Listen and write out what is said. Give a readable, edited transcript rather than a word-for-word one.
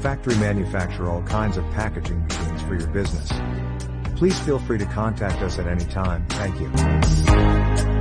factory manufacture all kinds of packaging machines for your business. Please feel free to contact us at any time. Thank you.